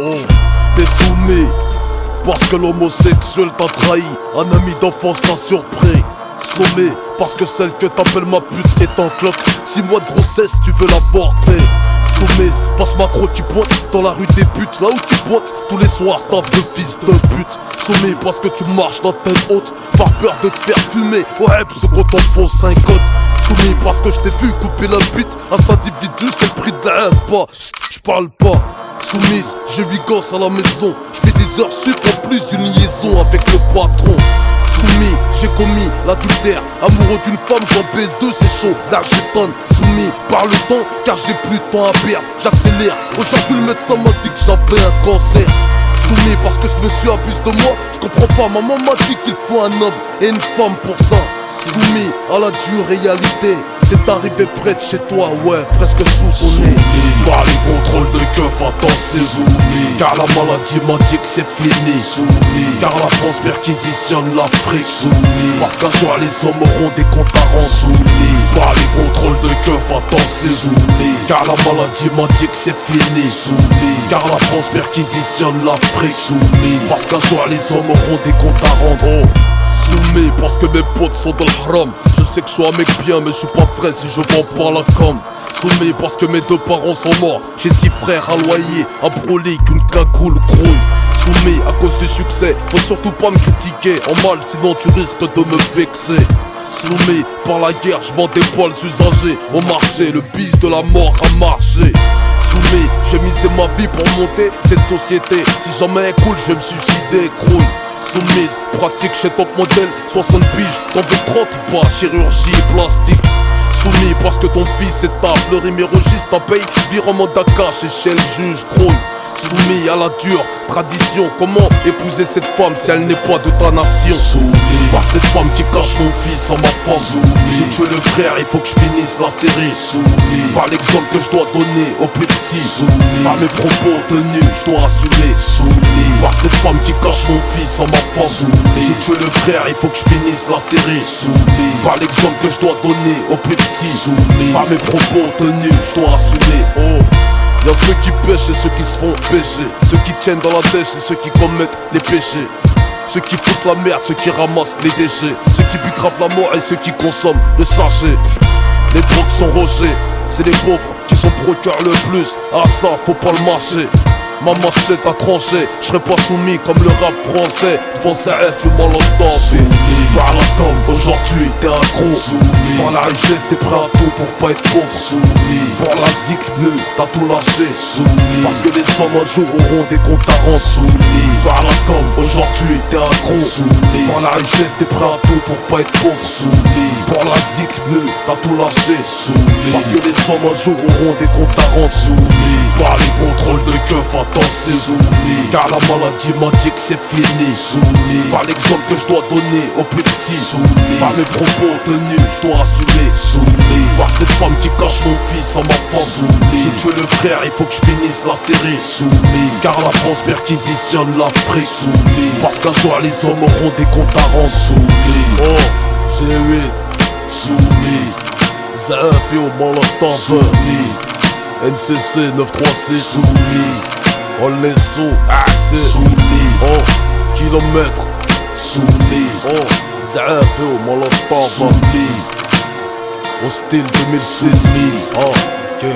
Oh, t'es soumis parce que l'homosexuel t'a trahi, un ami d'enfance t'a surpris. Sommé parce que celle que t'appelles ma pute est en cloque. 6 mois de grossesse, tu veux l'avorter. Soumise, passe macro qui pointe dans la rue des putes. Là où tu pointes, tous les soirs taf de fils de pute. Soumis parce que tu marches dans tête haute, par peur de te faire fumer. Ouais, ce qu'on t'enfonce un code. Soumis parce que je t'ai vu couper la bite à cet individu, c'est le prix de la pas. J'parle pas. Soumise, j'ai 8 gosses à la maison. J'fais des heures sup en plus d'une liaison avec le patron. Soumis, j'ai commis l'adultère. Amoureux d'une femme, j'en baise deux, c'est chaud, là j'étonne. Soumis par le temps, car j'ai plus de temps à perdre. J'accélère, aujourd'hui le médecin m'a dit que j'avais un cancer. Soumis parce que ce monsieur abuse de moi. Je comprends pas, maman m'a dit qu'il faut un homme et une femme pour ça. Soumis à la dure réalité, c'est arrivé près de chez toi, ouais, presque sous ton nez. Par les contrôles de keuf, attends c'est soumis. Car la maladie m'a dit que c'est fini. Soumis. Car la France perquisitionne l'Afrique. Soumis. Parce qu'un jour les hommes auront des comptes à rendre. Soumis. Par les contrôles de keuf, attends c'est soumis. Car la maladie m'a dit que c'est fini. Soumis. Car la France perquisitionne l'Afrique. Soumis. Parce qu'un jour les hommes auront des comptes à rendre. Soumis parce que mes potes sont dans le haram. Je sais que je suis un mec bien mais je suis pas vrai si je vends pas la com. Soumis parce que mes 2 parents sont morts. J'ai 6 frères à loyer, à brûler qu'une cagoule grouille. Soumis à cause du succès, faut surtout pas me critiquer en mal sinon tu risques de me vexer. Soumis par la guerre, je vends des poils usagés au marché, le bis de la mort a marché. Soumis, j'ai misé ma vie pour monter cette société. Si jamais elle coule, je vais me suicider, crouille. Soumise, pratique chez Top Model, 60 piges, t'en veux 30 ou pas, chirurgie plastique. Soumis parce que ton fils est taf, le rimérogiste t'en paye, virement d'Akash et chez le juge, grouille. Soumis à la dure tradition, comment épouser cette femme si elle n'est pas de ta nation? Soumis par cette femme qui cache son fils en ma femme. J'ai tué le frère, il faut que je finisse la série. Soumis par l'exemple que je dois donner aux plus petits. Soumis par mes propos tenus, je dois assumer. Soumis par cette femme qui cache son fils en ma femme. J'ai tué le frère, il faut que je finisse la série. Soumis par l'exemple que je dois donner aux plus petits. Soumis par mes propos tenus, je dois assumer. Oh. Y'a ceux qui pêchent et ceux qui se font pêcher. Ceux qui tiennent dans la dèche et ceux qui commettent les péchés. Ceux qui foutent la merde, ceux qui ramassent les déchets. Ceux qui buent grave la mort et ceux qui consomment le sachet. Les drogues sont rogées, c'est les pauvres qui sont pro cœur le plus. Ah ça, faut pas le marcher. Ma machette a tranché, je serai pas soumis comme le rap français. Devant CF, le mal entend. Soumis par la com, aujourd'hui t'es accro. Soumis par la richesse, t'es prêt à tout pour pas être pauvre. Soumis pour la zik, t'as tout lâché. Soumis parce que les hommes un jour auront des comptes à rendre. Soumis par la com, aujourd'hui t'es accro. Soumis par la richesse, t'es prêt à tout pour pas être pauvre. Soumis pour la zik, t'as tout lâché. Soumis parce que les hommes un jour auront des comptes à rendre. Soumis par les contrôles de keuf, attends c'est soumis. Car la maladie m'a dit que c'est fini. Soumis par l'exemple que je dois donner aux plus petits. Soumis par mes propos tenus, je dois assumer. Soumis par cette femme qui cache son fils en ma femme. Soumis j'ai tué le frère, il faut que je finisse la série. Soumis car la France perquisitionne l'Afrique. Soumis parce qu'un jour les hommes auront des comptes à rendre. Soumis oh, j'ai 8 soumis. Zafi au Molotov. Soumis NCC 936. Soumis on les sous, c'est soumis. Oh, kilomètre. Soumis Oh, Zafi au Molotov. Soumis au style 2006. Oh, ok.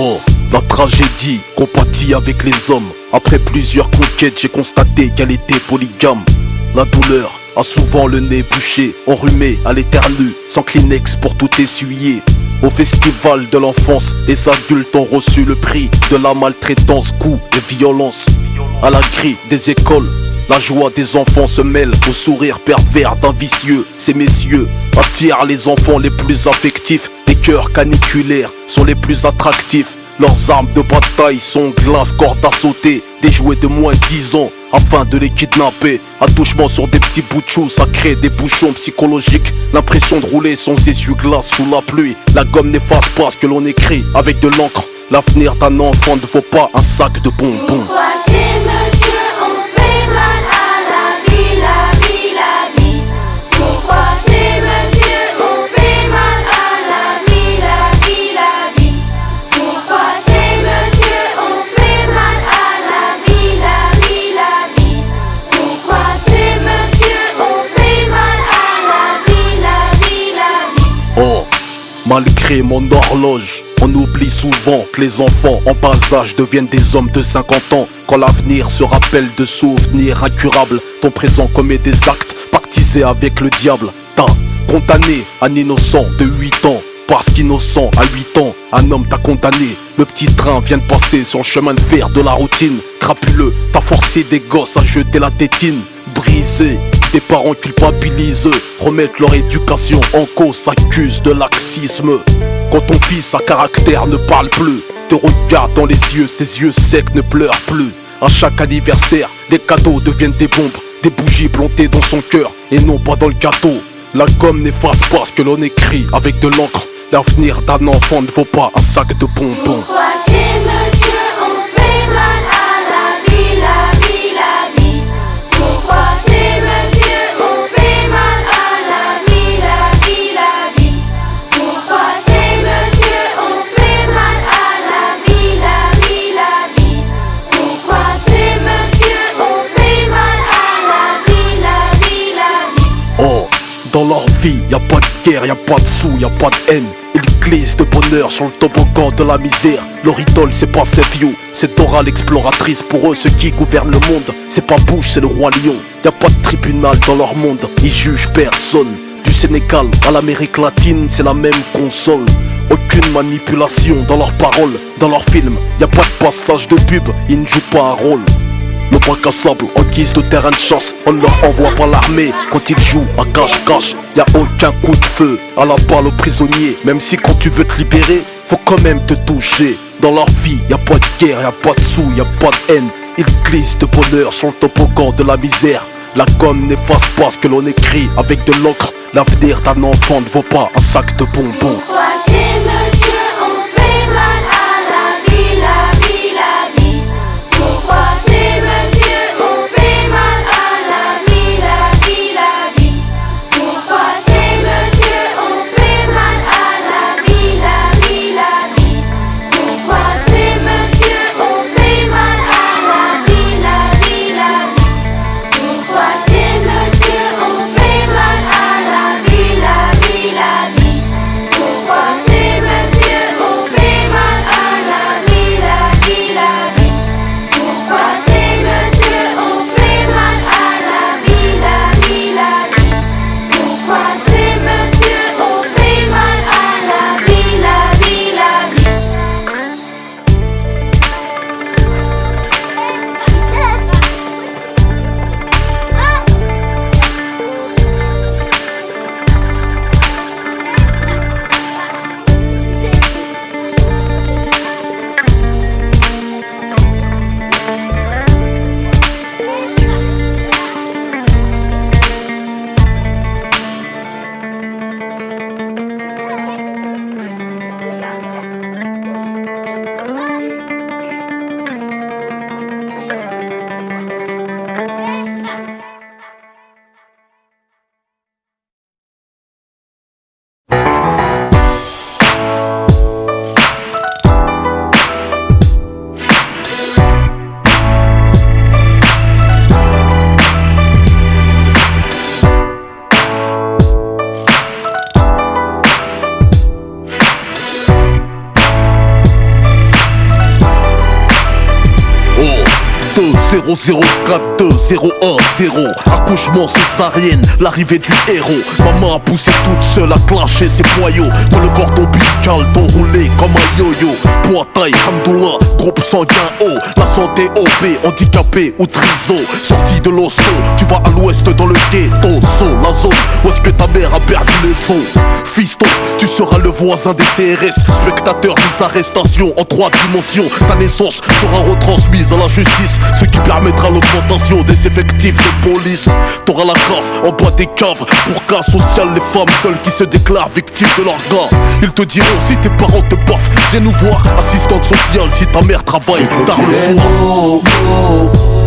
Oh, la tragédie compatit avec les hommes. Après plusieurs conquêtes, j'ai constaté qu'elle était polygame. La douleur a souvent le nez bouché, enrhumé à l'éternel, sans Kleenex pour tout essuyer. Au festival de l'enfance, les adultes ont reçu le prix de la maltraitance, coups et violence. À la grille des écoles, la joie des enfants se mêle au sourire pervers d'un vicieux. Ces messieurs attirent les enfants les plus affectifs. Les cœurs caniculaires sont les plus attractifs. Leurs armes de bataille sont glace, corde à sauter. Des jouets de moins de 10 ans afin de les kidnapper. Attouchement sur des petits bouts de chou, ça crée des bouchons psychologiques. L'impression de rouler sans essuie-glace sous la pluie. La gomme n'efface pas ce que l'on écrit avec de l'encre. L'avenir d'un enfant ne vaut pas un sac de bonbons. Pourquoi ces messieurs ont fait mal à la vie, la vie, la vie? Pourquoi ces messieurs ont fait mal à la vie, la vie, la vie? Pourquoi ces messieurs ont fait mal à la vie, la vie, la vie? Pourquoi ces messieurs ont fait mal à la vie, la vie, la vie? Oh, malgré mon horloge, on oublie souvent que les enfants en bas âge deviennent des hommes de 50 ans. Quand l'avenir se rappelle de souvenirs incurables, ton présent commet des actes pactisés avec le diable. T'as condamné un innocent de 8 ans. Parce qu'innocent à 8 ans, un homme t'a condamné. Le petit train vient de passer sur le chemin de fer de la routine. Crapuleux, t'as forcé des gosses à jeter la tétine. Brisé, tes parents culpabilisent, remettent leur éducation en cause, s'accusent de laxisme. Quand ton fils à caractère ne parle plus, te regarde dans les yeux, ses yeux secs ne pleurent plus. À chaque anniversaire, les cadeaux deviennent des bombes, des bougies plantées dans son cœur et non pas dans le gâteau. La gomme n'efface pas ce que l'on écrit avec de l'encre. L'avenir d'un enfant ne vaut pas un sac de bonbons. Pourquoi ces messieurs ont fait mal à la vie, la vie, la vie? Pourquoi ces messieurs ont fait mal à la vie, la vie, la vie? Pourquoi ces messieurs ont fait mal à la vie, la vie, la vie? Pourquoi ces messieurs ont fait mal à la vie, la vie, la vie? Oh, dans leur vie, y a pas de guerre, y a pas de sous, y a pas de haine. Ils glissent de bonheur sur le toboggan de la misère. Leur idole, c'est pas Seviou, c'est Dora l'exploratrice. Pour eux, ceux qui gouvernent le monde, c'est pas Bush, c'est le roi lion. Y a pas de tribunal dans leur monde, ils jugent personne. Du Sénégal à l'Amérique latine, c'est la même console. Aucune manipulation dans leurs paroles, dans leurs films. Y a pas de passage de pub, ils ne jouent pas un rôle. Le bac à sable en guise de terrain de chasse, on leur envoie par l'armée quand ils jouent à cache-cache. Y a aucun coup de feu à la balle aux prisonniers. Même si quand tu veux te libérer, faut quand même te toucher. Dans leur vie, y a pas de guerre, y a pas de sous, y a pas de haine. Ils glissent de bonheur sur le toboggan de la misère. La gomme n'efface pas ce que l'on écrit avec de l'encre. L'avenir d'un enfant ne vaut pas un sac de bonbons. Pourquoi ces messieurs ont fait mal à la vie, la vie, la vie? Pourquoi ces messieurs ont fait mal à la vie, la vie, la vie? Pourquoi ces messieurs ont fait mal à la vie, la vie, la vie? Pourquoi ces messieurs ont fait mal à la vie, la vie, la vie? Pourquoi ces messieurs ont fait mal à la vie, la vie, la vie? Pourquoi ces 2-0-0-4-2-0-1-0. Accouchement césarienne, l'arrivée du héros. Maman a poussé toute seule à clasher ses boyaux. Dans le cordon ombilical, t'enroulé comme un yo-yo. Poids taille, hamdoullah, groupe sanguin haut. La santé OP, handicapé ou triso. Sorti de l'hosto, tu vas à l'ouest dans le ghetto. La zone où est-ce que ta mère a perdu les os. Fiston, tu seras le voisin des CRS. Spectateur des arrestations en 3 dimensions. Ta naissance sera retransmise à la justice, ce qui permettra l'augmentation des effectifs de police. T'auras la cave en bas des caves. Pour cas social, les femmes seules qui se déclarent victimes de leur gars. Ils te diront si tes parents te baffent, viens nous voir. Assistante sociale si ta mère travaille tard le soir.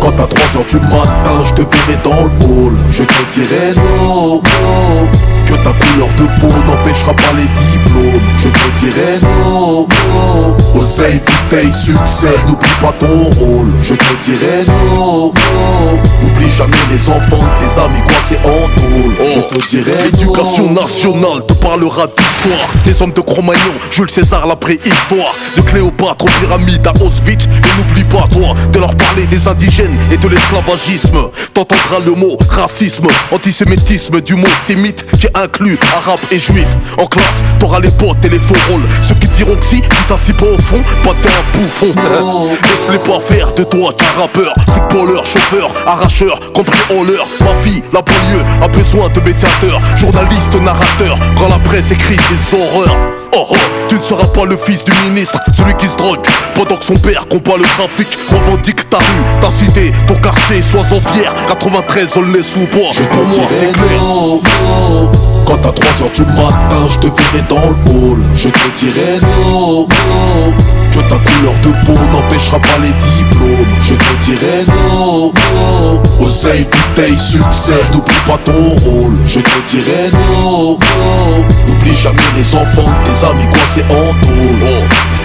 Quand à 3h du matin je te verrai dans le hall, je te dirai non, non, que ta couleur de peau n'empêchera pas les diplômes. Je te dirai non, non, oseille, bouteille, succès, n'oublie pas ton rôle. Je te dirai non, non, n'oublie jamais les enfants de tes amis coincés en tôle. Je te dirai l'éducation non, nationale te parlera d'histoire. Des hommes de Cro-Magnon, Jules César la préhistoire. De Cléopâtre aux pyramides à Auschwitz. Et n'oublie pas toi de leur parler des indigènes et de l'esclavagisme. T'entendras le mot racisme, antisémitisme du mot sémite qui inclut arabe et juif. En classe, t'auras les potes et les faux rôles. Ceux qui diront que si tu t'assis pas au fond, bah t'es un bouffon. Laisse-les pas faire de toi qu'un rappeur, footballeur, chauffeur, arracheur, cambrioleur. Ma fille, la banlieue a besoin de médiateurs, journaliste, narrateur. Quand la presse écrit des horreurs. Oh oh, tu ne seras pas le fils du ministre, celui qui se drogue pendant que son père combat le trafic. Revendique ta rue, ta cité, ton quartier, sois-en fier. 93 Aulnay-sous-Bois, pour moi c'est clair. Non, non. Quand à 3h du matin je te verrai dans le hall, je te dirai non, non, que ta couleur de peau n'empêchera pas les diplômes. Je te dirai non, non, oseille, bouteille, succès, n'oublie pas ton rôle. Je te dirai non, non, n'oublie jamais les enfants de tes amis coincés en tôle.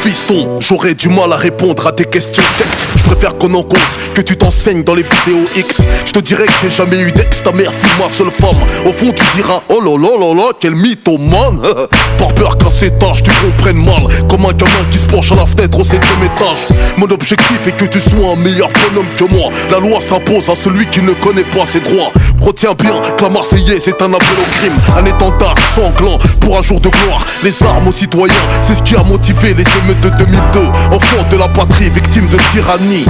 Fiston, j'aurais du mal à répondre à tes questions sexe. Je préfère qu'on en cause, que tu t'enseignes dans les vidéos X. Je te dirais que j'ai jamais eu d'ex, ta mère fut ma seule femme. Au fond tu diras, oh là là là là, quel mythomane. Par peur qu'à cet âge tu comprennes mal, comme un gamin qui se penche à la fenêtre au 7ème étage. Mon objectif est que tu sois un meilleur bonhomme que moi. La loi s'impose à celui qui ne connaît pas ses droits. Retiens bien que la Marseillaise est un appel au crime, un étendard sanglant pour un jour de gloire. Les armes aux citoyens, c'est ce qui a motivé les émeutes de 2002. Enfants de la patrie, victimes de tyrannie.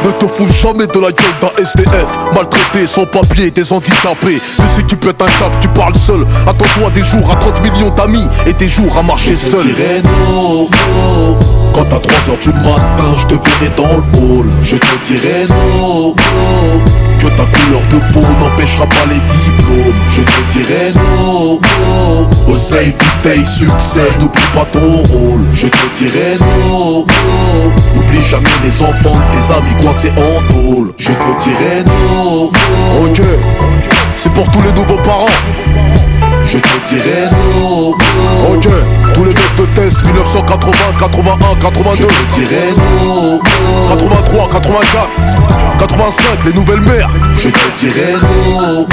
Ne te fous jamais de la gueule d'un SDF, maltraité, sans papier, des handicapés, de ceux qui pètent un cap, tu parles seul. Attends-toi des jours à 30 millions d'amis et des jours à marcher seul. Je te dirai non, non, quand à 3h du matin je te verrai dans le hall. Je te dirai non, non, que ta couleur de peau n'empêchera pas les diplômes. Je te dirai non, non, oseille, bouteille, succès, n'oublie pas ton rôle. Je te dirai non, non, n'oublie jamais les enfants de tes amis coincés en tôle. Je te dirai non, non. Ok, c'est pour tous les nouveaux parents. Je te dirai non, non. Ok, tous les mecs de test 1980, 81, 82. Je te dirai non, non. 83, 84, 85, les nouvelles mères. Je te dirai non, non.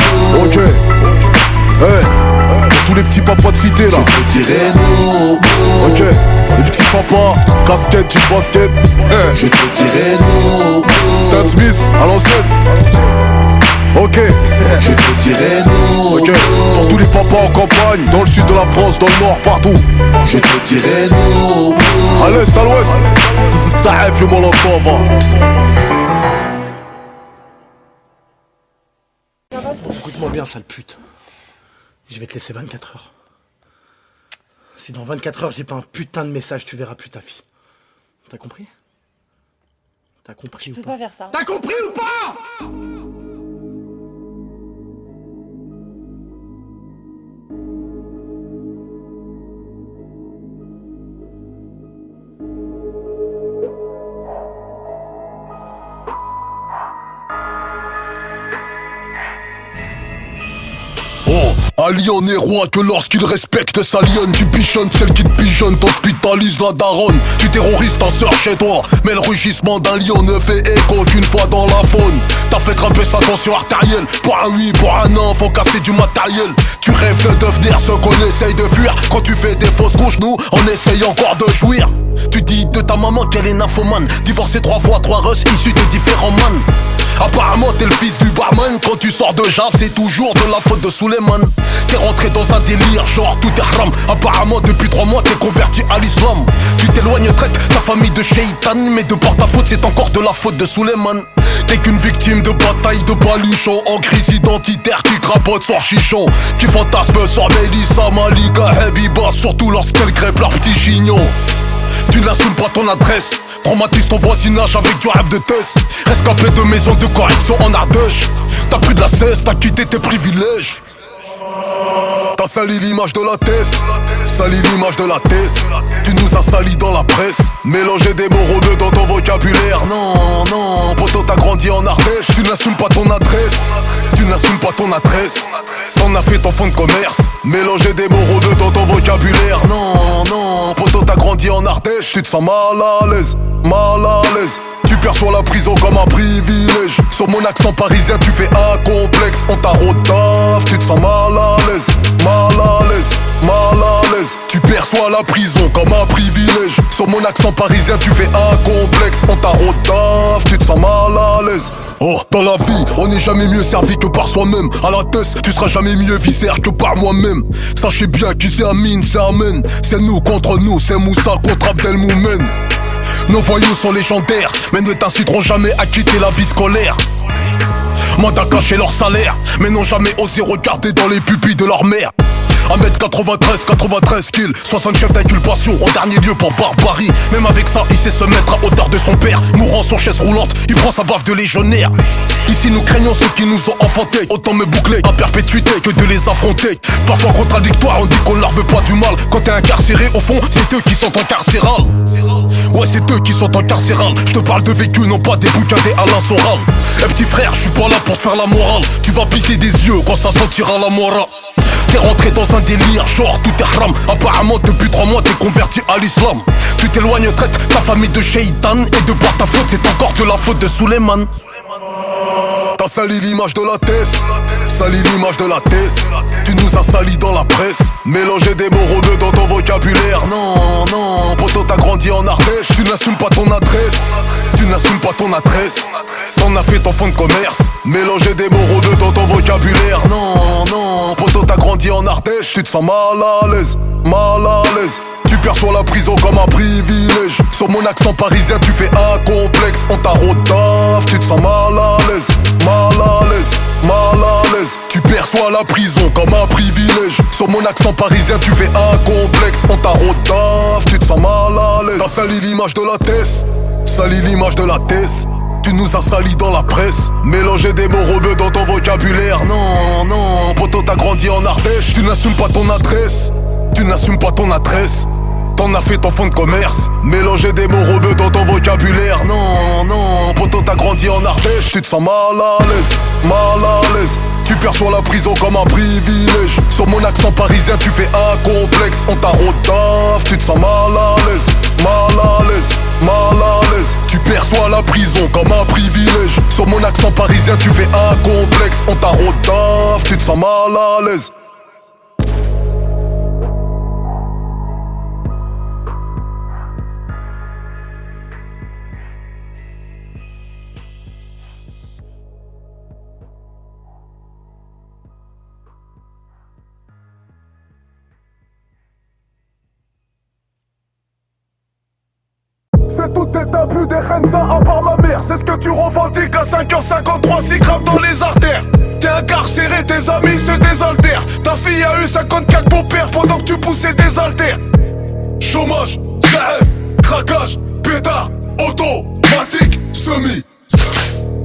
Ok, hey, pour tous les petits papas de cité là. Je te dirai non, non. Ok, les petits papas, casquette, jean basket. Hey. Je te dirai non, non. Stan Smith à l'ancienne. Ok, je te dirai non, ok, pour tous les papas en campagne, dans le sud de la France, dans le nord, partout. Je te dirai non, non. À l'est, à l'ouest, ça rêve le Molotov. Écoute-moi bien, sale pute. Je vais te laisser 24 heures. Si dans 24 heures j'ai pas un putain de message, tu verras plus ta fille. T'as compris? T'as compris ou pas? Tu peux pas faire ça. T'as compris ou pas? Un lion n'est roi que lorsqu'il respecte sa lionne. Tu pigeonnes celle qui te pigeonne, t'hospitalises la daronne. Tu terrorises ta sœur chez toi, mais le rugissement d'un lion ne fait écho qu'une fois dans la faune. T'as fait grimper sa tension artérielle. Pour un oui, pour un non, faut casser du matériel. Tu rêves de devenir ce qu'on essaye de fuir. Quand tu fais des fausses couches, nous, on essaye encore de jouir. Tu dis de ta maman qu'elle est nymphomane. Divorcée 3 fois, 3 russes issus de différents man. Apparemment t'es le fils du barman. Quand tu sors de Jave, c'est toujours de la faute de Suleiman. T'es rentré dans un délire, genre tout est haram. Apparemment depuis 3 mois t'es converti à l'islam. Tu t'éloignes, traite ta famille de shaitan. Mais de par ta faute c'est encore de la faute de Suleiman. T'es qu'une victime de bataille de baluchon. En crise identitaire qui crapote sur chichon. Qui fantasme sur Mélissa, Malika, Habiba. Surtout lorsqu'elles crêpent leur petit chignon. Tu n'assumes pas ton adresse. Traumatise ton voisinage avec du rap de test. Rescapé de maison de correction en Ardèche. T'as pris de la cesse, t'as quitté tes privilèges. T'as sali l'image de la thèse. Sali l'image de la thèse. Tu nous as sali dans la presse. Mélanger des mots rebeux dans ton vocabulaire. Non, non, poto t'as grandi en Ardèche. Tu n'assumes pas ton adresse. Tu n'assumes pas ton adresse. T'en as fait ton fond de commerce. Mélanger des mots rebeux dans ton vocabulaire. Non, non, poto t'as grandi en Ardèche. Tu te sens mal à l'aise, mal à l'aise. Tu perçois la prison comme un privilège. Sur mon accent parisien tu fais un complexe. On t'a rodave, tu te sens mal à l'aise, mal à l'aise, mal à l'aise. Tu perçois la prison comme un privilège. Sur mon accent parisien tu fais un complexe. On t'a rodave, tu te sens mal à l'aise. Oh, dans la vie, on n'est jamais mieux servi que par soi-même. À la tête, tu seras jamais mieux viscère que par moi-même. Sachez bien qui c'est Amine, c'est Amen. C'est nous contre nous, c'est Moussa contre Abdelmoumen. Nos voyous sont légendaires, mais ne t'inciteront jamais à quitter la vie scolaire. Mandat caché leur salaire, mais n'ont jamais osé regarder dans les pupilles de leur mère. 1m93, 93 kills, 60 chefs d'inculpation en dernier lieu pour barbarie. Même avec ça, il sait se mettre à hauteur de son père. Mourant sur chaise roulante, il prend sa baffe de légionnaire. Ici nous craignons ceux qui nous ont enfantés. Autant me boucler à perpétuité que de les affronter. Parfois contradictoire, on dit qu'on leur veut pas du mal. Quand t'es incarcéré, au fond, c'est eux qui sont incarcérales. Ouais, c'est eux qui sont incarcérales. Je te parle de vécu, non pas des bouquins des Alain Soral. Eh petit frère, je suis pas là pour te faire la morale. Tu vas pisser des yeux quand ça sentira la morale. T'es rentré dans un délire, genre tout est haram. Apparemment depuis 3 mois t'es converti à l'islam. Tu t'éloignes, traite ta famille de shaitan. Et de par ta faute c'est encore de la faute de Suleiman. T'as sali l'image de la thèse. Sali l'image de la thèse. Tu nous as sali dans la presse. Mélanger des mots rebeux dans ton vocabulaire. Non, non, poto t'as grandi en Ardèche. Tu n'assumes pas ton adresse. Tu n'assumes pas ton adresse. T'en as fait ton fond de commerce. Mélanger des mots rebeux dans ton vocabulaire. Non, non, poto t'as grandi en Ardèche. Tu te sens mal à l'aise, mal à l'aise. Tu perçois la prison comme un privilège. Sur mon accent parisien tu fais un complexe. On t'a rodave, tu te sens mal à l'aise, mal à l'aise, mal à l'aise. Tu perçois la prison comme un privilège. Sur mon accent parisien tu fais un complexe. On t'a rodave, tu te sens mal à l'aise. T'as sali l'image de la thèse, sali l'image de la thèse. Tu nous as sali dans la presse. Mélanger des mots rebeux dans ton vocabulaire. Non, non, poto t'as grandi en Ardèche. Tu n'assumes pas ton adresse. Tu n'assumes pas ton adresse. T'en as fait ton fond de commerce. Mélanger des mots rebeux dans ton vocabulaire. Non, non, poto t'as grandi en Ardèche. Tu te sens mal à l'aise, mal à l'aise. Tu perçois la prison comme un privilège. Sur mon accent parisien tu fais un complexe. On t'a rodave, tu te sens mal à l'aise, mal à l'aise, mal à l'aise. Tu perçois la prison comme un privilège. Sur mon accent parisien tu fais un complexe. On t'a rodave, tu te sens mal à l'aise. C'est tout est abus des reines à part ma mère. C'est ce que tu revendiques à 5h53, 6 grammes dans les artères. T'es incarcéré, tes amis se désaltèrent. Ta fille a eu 54 beaux-pères pendant que tu poussais des haltères. Chômage, grève, craquage, pétard, automatique, semi.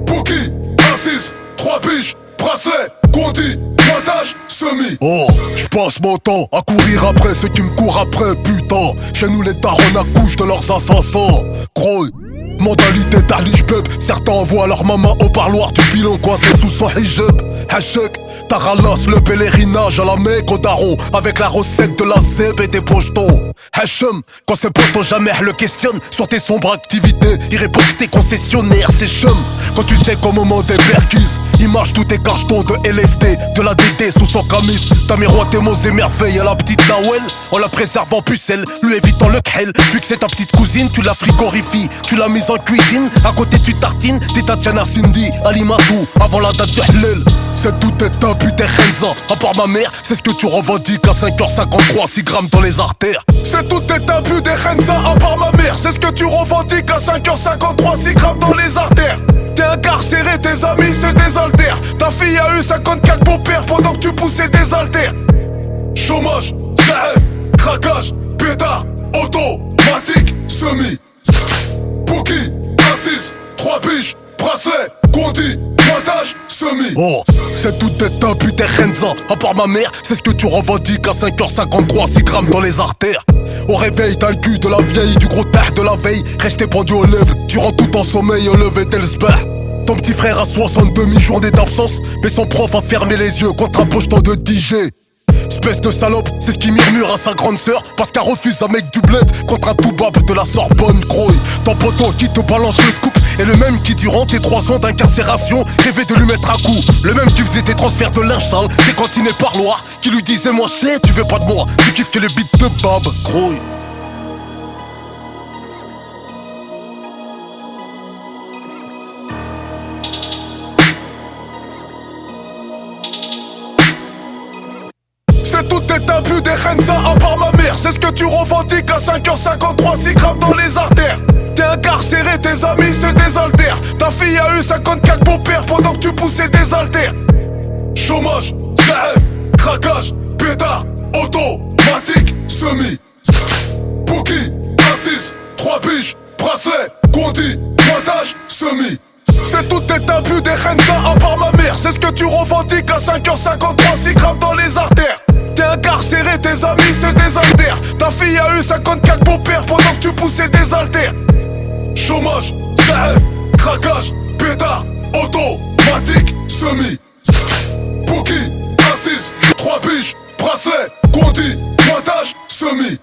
Bouki, 1-6, 3 piges, bracelet, Conti, pointage, Semi. Oh, j'passe mon temps à courir après ceux qui me courent après, putain. Chez nous les darons accouchent de leurs assassins. Croy. Mentalité d'Arlich-Beb, certains envoient leur maman au parloir du pilon coincé sous son hijab. Hachek, t'as ralasse le pèlerinage à la Mecque au daron avec la recette de la zeb et des pochetons. Hachem, quand ses potos jamais le questionnent sur tes sombres activités, il répond que t'es concessionnaire, c'est chum. Quand tu sais qu'au moment des perquises, il marche tous tes cartons de LSD, de la DD sous son camis. T'as miroité mots et merveilles à la petite Nawel en la préservant pucelle, lui évitant le khel. Vu que c'est ta petite cousine, tu la frigorifies, tu l'as mise en cuisine, à côté tu tartines, t'es Tatiana Cindy, Alimatou, avant la date de Hlel. C'est tout est abus des Renza, à part ma mère, c'est ce que tu revendiques à 5h53, 6 grammes dans les artères. C'est tout est abus des Renza, à part ma mère, c'est ce que tu revendiques à 5h53, 6 grammes dans les artères. T'es incarcéré, tes amis c'est des haltères. Ta fille a eu 54 beaux-pères pendant que tu poussais des haltères. Chômage, CF, craquage, pétard, automatique, semi. Bookie, assise, 3 piges, bracelet, Gondi, pointage, semi. Oh, c'est tout est abus des Renza, à part ma mère, c'est ce que tu revendiques à 5h53, 6 grammes dans les artères. Au réveil, t'as le cul de la vieille, du gros tard de la veille, resté pendu aux lèvres, tu rentres tout en sommeil, au lever d'Elsbert. Ton petit frère a 62 mi-journées d'absence, mais son prof a fermé les yeux contre un pocheton de DJ. Espèce de salope, c'est ce qu'il murmure à sa grande sœur, parce qu'elle refuse un mec du bled contre un toubab de la Sorbonne, gros. Ton poteau qui te balance le scoop est le même qui durant tes 3 ans d'incarcération rêvait de lui mettre un coup. Le même qui faisait tes transferts de linge sale, tes cantines et parloirs, qui lui disait moi je sais, tu veux pas de moi, tu kiffes que les beats de Bab, gros. C'est tout est abus des Renza, à part ma mère, c'est ce que tu revendiques à 5h53, 6 grammes dans les artères. T'es incarcéré, tes amis c'est des haltères. Ta fille a eu 54 beaux-pères pendant que tu poussais des haltères. Chômage, CF, craquage, pétard, automatique, semi. Bookie, assise, 3 piges, bracelet, Gondi, pointage, semi. C'est tout est abus des Renza, à part ma mère, c'est ce que tu revendiques à 5h53, 6 grammes dans les artères. T'es incarcéré, tes amis c'est des haltères. Ta fille a eu 54 beaux-pères pendant que tu poussais des haltères. Chômage, CF, craquage, pétard, automatique, semi. Bookie, assise, 3 piges, bracelet, Gondi, pointage, semi.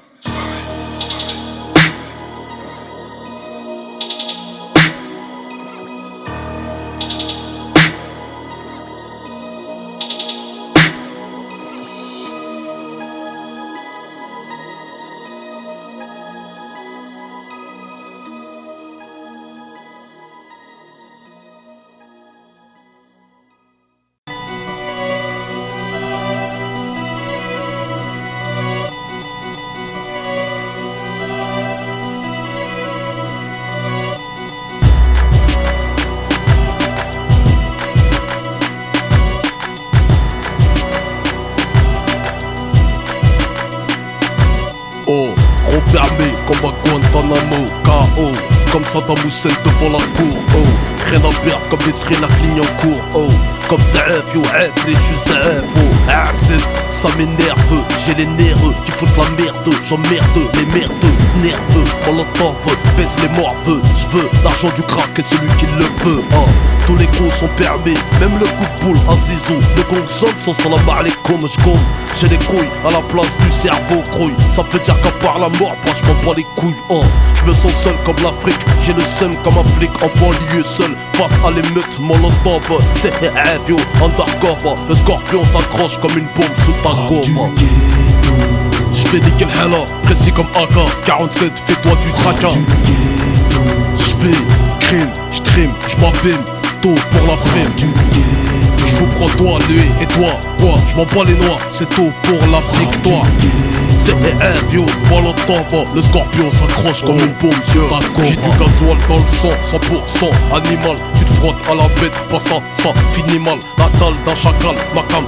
Oh, refermé comme à Guantanamo, KO, comme Saddam Hussein devant la cour. Oh, rien à perdre comme les Srina Clignancourt. Oh, comme Zaef, yo, les tu Zaef. Oh, Acid, ça m'énerve, j'ai les nerfs qui foutent la merde. J'emmerde les merdeux, nerveux, Molotov, baisse les morveux. J'veux l'argent du crack et celui qui le veut. Oh, tous les coups sont permis, même le coup de boule à Zizou. Le gong sonne sans salam alaikum, j'gomme. J'ai les couilles à la place du cerveau, grouille. Ça veut dire qu'à part la mort, moi je m'en bats les couilles. Je me sens seul comme l'Afrique, j'ai le seum comme un flic en banlieue seul. Face à l'émeute, Molotov, c'est yo, undercover. Le scorpion s'accroche comme une bombe sous ta gomme. J'fais nickel hella, précis comme AK 47, fais-toi du tracas. J'fais crime, j'trim, j'm'abîme, tôt pour la prime. J'vous prends toi, lui et toi, quoi, j'm'en bats les noix, c'est tôt pour l'Afrique, toi. C'est yo, Molotov, le scorpion s'accroche comme une bombe sur ta gorge. J'ai du gasoil dans le sang, 100% animal. Tu te frottes à la bête, pas ça finit mal. La dalle d'un chacal, ma cam,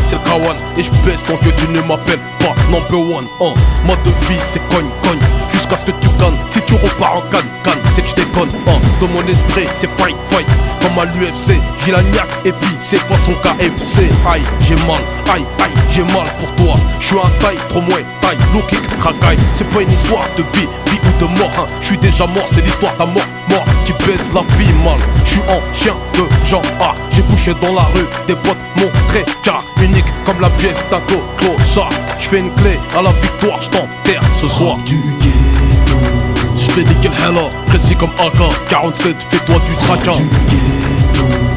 c'est le kawan. Et j'baisse tant que tu ne m'appelles pas number one. Ma devise c'est cogne, jusqu'à ce que tu cannes. Si tu repars en canne, c'est que je déconne. Dans mon esprit, c'est fight. Comme à l'UFC, j'ai la niaque et puis c'est façon KFC. Aïe, j'ai mal, j'ai mal pour toi. Je suis un taille, trop moins taille, low kick, racaille. C'est pas une histoire de vie ou de mort, hein. Je suis déjà mort, c'est l'histoire d'un mort qui baisse la vie mal. Je suis en chien de genre A. J'ai couché dans la rue, des potes m'ont très car unique comme la pièce d'un clochard. Je fais une clé à la victoire, je t'enterre ce soir. J'fais nickel hella, précis comme AK 47, fais-toi du tracas.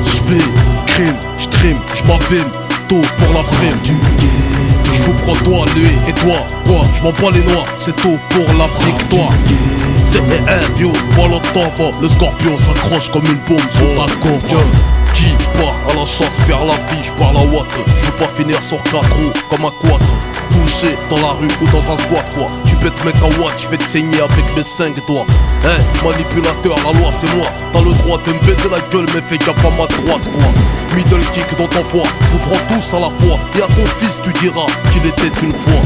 J'fais crime, j'trim, j'm'abîme, tôt pour la prime. J'vous prends toi, lui et toi, quoi, j'm'en bats les noix, c'est tôt pour la victoire. C'est yo, voilà t'en vas, le scorpion s'accroche comme une bombe sur ta confiance. Qui part à la chasse perd la vie, j'parle à Watt. J'veux pas finir sur 4 roues comme un quad. Couché dans la rue ou dans un squat quoi. Tu peux te mettre un watt, j'vais te saigner avec mes 5 doigts. Manipulateur, la loi c'est moi. T'as le droit de me baiser la gueule mais fais gaffe à ma droite quoi. Middle kick dans ton foie, j'vous prends tous à la fois. Et à ton fils tu diras qu'il était une fois.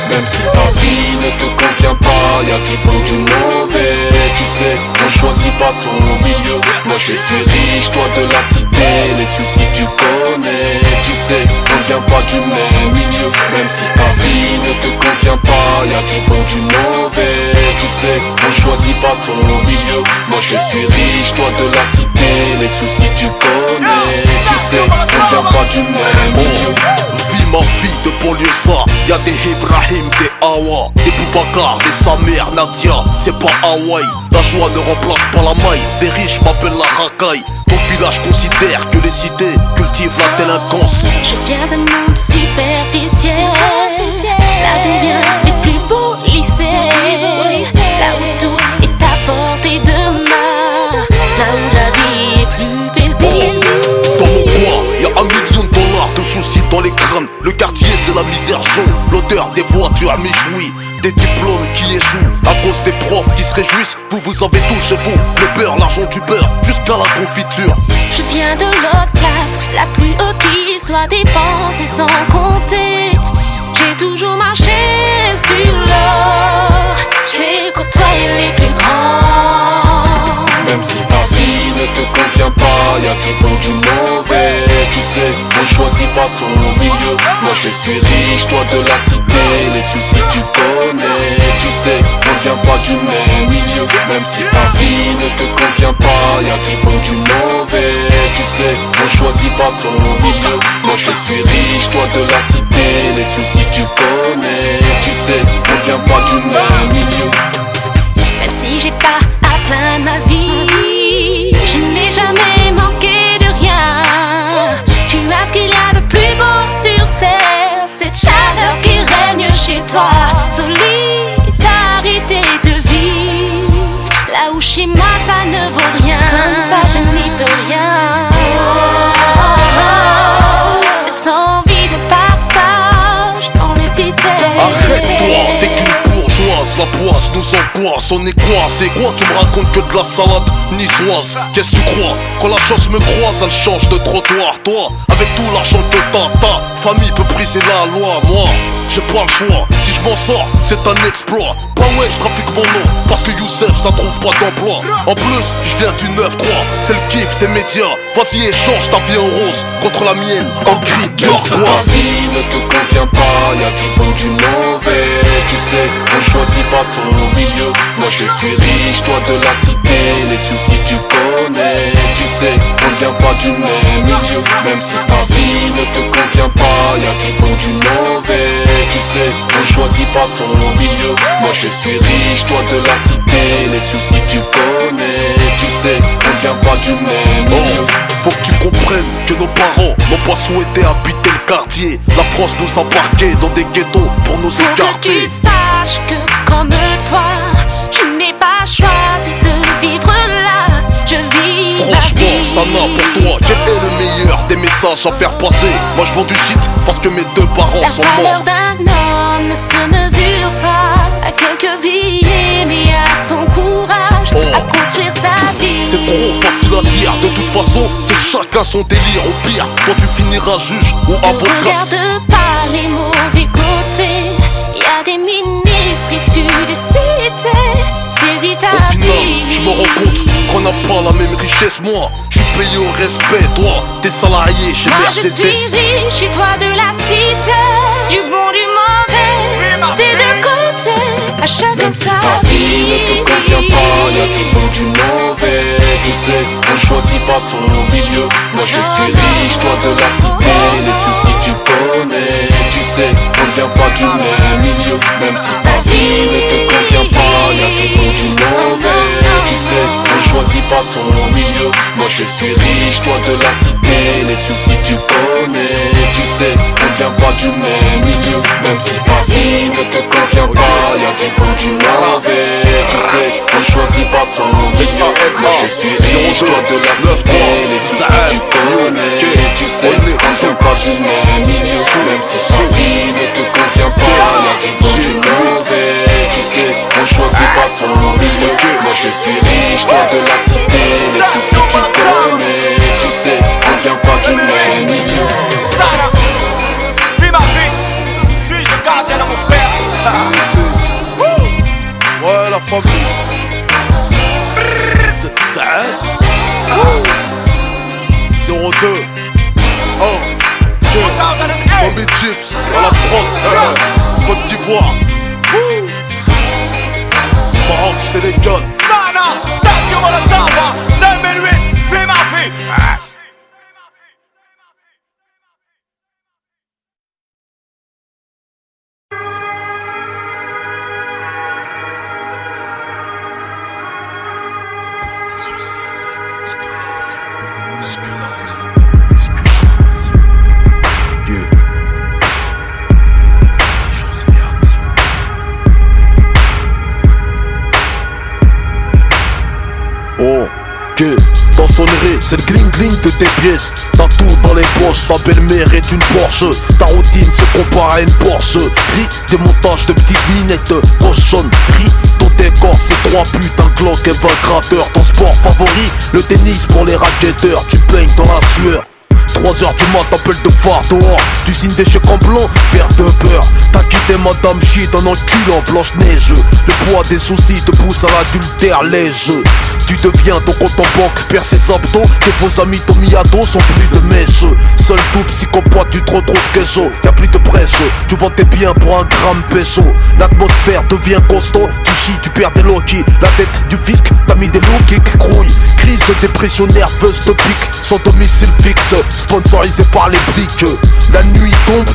Même si ta vie ne te convient pas, y'a du bon, du mauvais. Tu sais, on choisit pas son milieu. Moi je suis riche, toi de la cité. Les soucis tu connais. Tu sais, on vient pas du même milieu. Même si ta vie ne te convient pas, y'a du bon, du mauvais. Tu sais, on choisit pas son milieu. Moi je suis riche, toi de la cité. Les soucis tu connais. Tu sais, on vient pas du même milieu. Vis ma vie de banlieue ça. Y'a des Ibrahim, des Awa, des Boubacar, des Samer, Nadia. C'est pas Hawaï. La joie ne remplace pas la maille. Des riches m'appellent la racaille. Ton village considère que les cités cultivent la délinquance. Je viens d'un monde superficiel, là d'où viennent les plus beaux lycées, là où tout est à portée de main, là où la vie est plus paisible. Dans mon coin, y'a $1 million de soucis dans les crânes. Le quartier c'est la misère jaune. L'odeur des voitures m'échouit. Des diplômes qui échouent à cause des profs qui se réjouissent. Vous avez tout chez vous, le beurre, l'argent du beurre, jusqu'à la confiture. Je viens de l'autre classe, la plus haute qui soit dépensée sans compter. J'ai toujours marché sur l'or, j'ai côtoyé les plus grands. Même si ta vie ne te convient pas, y'a du bon, du mauvais. Tu sais, on choisit pas son milieu. Moi je suis riche, toi de la cité. Les soucis tu connais. Tu sais, on vient pas du même milieu. Même si ta vie ne te convient pas, y'a du bon, du mauvais. Tu sais, on choisit pas son milieu. Moi je suis riche, toi de la cité. Les soucis tu connais. Tu sais, on vient pas du même milieu. Même si j'ai pas atteint ma vie, je n'ai jamais manqué de rien. Tu as ce qu'il y a de plus beau sur terre, cette chaleur qui règne chez toi. Solidarité de vie, là où chez moi ça ne vaut rien. Comme ça je n'y peux rien. Cette envie de partage dans les cités. Arrête-toi, t'es qu'une bourgeoise, la poisse nous angoisse. boss, on est quoi? C'est quoi? Tu me racontes que de la salade niçoise. Qu'est-ce que tu crois? Quand la chance me croise, elle change de trottoir. Toi, avec tout l'argent que t'as, ta famille peut briser la loi. Moi, j'ai pas le choix. Si je m'en sors, c'est un exploit. Bah ouais, je trafique mon nom, parce que Youssef, ça trouve pas d'emploi. En plus, je viens du 9-3, c'est le kiff des médias. Vas-y, échange ta vie en rose contre la mienne en gris du Ta vie ne te convient pas, y'a du bon, du mauvais. Tu sais, on choisit pas son milieu. Moi je suis riche, toi de la cité. Les soucis tu connais. Tu sais, on vient pas du même milieu. Même si ta vie ne te convient pas, y'a du bon, du mauvais. Tu sais, on choisit pas son milieu. Moi je suis riche, toi de la cité. Les soucis tu connais. Tu sais, on vient pas du même milieu. Faut que tu comprennes que nos parents n'ont pas souhaité habiter le quartier. La France nous a embarqués dans des ghettos pour nous écarter. Pour que tu saches que comme toi, je n'ai pas choisi de vivre là. Je vis Franchement, la vie. ça n'a pour toi. Quel est le meilleur des messages à faire passer? Moi je vends du shit parce que mes deux parents La sont valeur morts. d'un homme ne se mesure pas à quelques billets, mais à son courage à construire sa vie. C'est trop facile à dire. De toute façon, c'est chacun son délire. Au pire, quand tu finiras juge ou Ne avocat. regarde pas les mauvais côtés. Y a des ministres issus des cités. Saisis ta Au final, vie. je me rends compte qu'on n'a pas la même richesse. Moi, je suis payé au respect. Toi, t'es salarié chez Moi Mercedes. je suis riche et toi de la cité. Du bon, du mauvais, des deux côtés. À chacun Même si sa ta vie ne te convient pas, y'a du bon, du mauvais. Tu sais, on choisit pas son milieu. Moi je suis riche, toi de la cité. Les soucis tu connais. Tu sais, on vient pas du même milieu. Même si ta vie ne te convient pas, y'a du bon, du mauvais. Tu sais, on choisit pas son milieu. Moi je suis riche, toi de la cité. Les soucis tu connais. Tu sais, on vient pas du même milieu. Même si ta vie ne te convient pas, y'a du bon, du mauvais. Tu sais, on choisit pas son milieu. Moi je suis riche, toi de la cité. Les soucis tu connais. Tu sais, on vient pas du même milieu. Même si ta vie ne te convient pas, y'a du bon, du mauvais. Tu sais, on choisit pas son milieu. Moi je suis riche, toi de la cité. Les soucis tu connais. Tu sais, on vient pas du même milieu. Sarah, vis ma vie, suis-je le gardien de mon frère? Ouais, la famille. C'est ça. 02 1 2 Bobby Chips à la prod. Côte d'Ivoire. Maroc, Sénégal. Sana, Sergio Molotava, 2008, vis ma vie. Ok, dans sonnerie, c'est le gling gling de tes pièces. T'as tout dans les poches, ta belle-mère est une Porsche. Ta routine se compare à une Porsche. Ris des montages de petites minettes cochonnes. Ris ton décor, c'est 3 buts, un Glock et 20 crateurs. Ton sport favori, le tennis pour les racketteurs. Tu peignes dans la sueur. 3h du mat, t'appelles de phare dehors. Tu signes des chèques en blanc, verre de beurre. T'as quitté madame shit en enculant Blanche-Neige. Le poids des soucis te pousse à l'adultère léger. Tu deviens ton compte en banque, perds ses abdos. Tes faux amis t'ont mis à dos, sont plus de mèche. Seul tout psychopathe, tu te retrouves queso. Y'a plus de brèche, tu vends tes biens pour un gramme pécho. L'atmosphère devient costaud, tu chies, tu perds des loquis. La tête du fisc, t'as mis des loups qui crouillent. Crise de dépression nerveuse te pique, sans domicile fixe. Sponsorisé par les briques. La nuit tombe,